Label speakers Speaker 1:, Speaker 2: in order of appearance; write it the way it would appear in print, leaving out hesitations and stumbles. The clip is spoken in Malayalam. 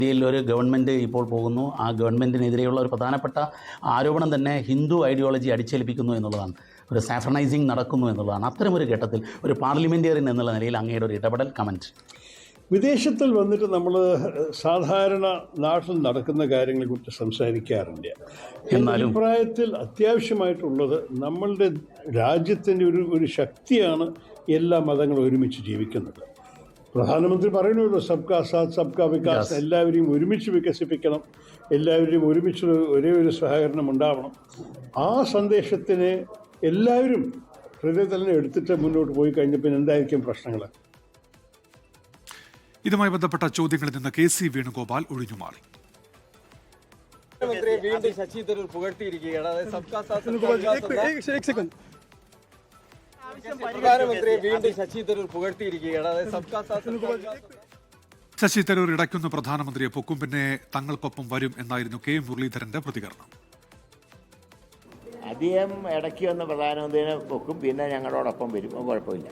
Speaker 1: ഇന്ത്യയിൽ ഒരു ഗവൺമെൻറ് ഇപ്പോൾ പോകുന്നു. ആ ഗവൺമെൻറ്റിനെതിരെയുള്ള ഒരു പ്രധാനപ്പെട്ട ആരോപണം തന്നെ ഹിന്ദു ഐഡിയോളജി അടിച്ചേൽപ്പിക്കുന്നു എന്നുള്ളതാണ്. ഒരു സാഫ്രണൈസിങ് നടക്കുന്നു എന്നുള്ളതാണ്. അത്തരമൊരു ഘട്ടത്തിൽ ഒരു പാർലമെൻറ്റേറിയൻ എന്നുള്ള നിലയിൽ അങ്ങയുടെ ഒരു ഇടപെടൽ കമൻറ്റ്.
Speaker 2: വിദേശത്തിൽ വന്നിട്ട് നമ്മൾ സാധാരണ നാട്ടിൽ നടക്കുന്ന കാര്യങ്ങളെക്കുറിച്ച് സംസാരിക്കാറില്ല. എന്നാലും അഭിപ്രായത്തിൽ അത്യാവശ്യമായിട്ടുള്ളത് നമ്മളുടെ രാജ്യത്തിൻ്റെ ഒരു ശക്തിയാണ് എല്ലാ മതങ്ങളും ഒരുമിച്ച് ജീവിക്കുന്നത്. പ്രധാനമന്ത്രി പറയുന്നല്ലോ സബ്കാ സാത്ത് സബ്കാ വികാസ്, എല്ലാവരെയും ഒരുമിച്ച് വികസിപ്പിക്കണം, എല്ലാവരെയും ഒരുമിച്ച് ഒരേ ഒരു സഹകരണം ഉണ്ടാവണം. ആ സന്ദേശത്തിന് എല്ലാവരും ഹൃദയത്തിൽ എടുത്തിട്ട് മുന്നോട്ട് പോയി കഴിഞ്ഞാൽ പിന്നെ എന്തായിരിക്കും പ്രശ്നങ്ങൾ?
Speaker 3: ഇതുമായി ബന്ധപ്പെട്ട ചോദ്യങ്ങളിൽ നിന്ന് KC വേണുഗോപാൽ ഒഴിഞ്ഞുമാറി.
Speaker 4: ശശി തരൂർ പുകഴ്ത്തിയിരിക്കുകയാണ്.
Speaker 3: ശശി തരൂർ ഇടയ്ക്കൊന്ന് പ്രധാനമന്ത്രിയെ പൊക്കും, പിന്നെ തങ്ങൾക്കൊപ്പം വരും എന്നായിരുന്നു K മുരളീധരന്റെ പ്രതികരണം.
Speaker 5: അദ്ദേഹം ഇടയ്ക്ക് വന്ന് പ്രധാനമന്ത്രിയെ പൊക്കും, പിന്നെ ഞങ്ങളോടൊപ്പം വരും, കുഴപ്പമില്ല.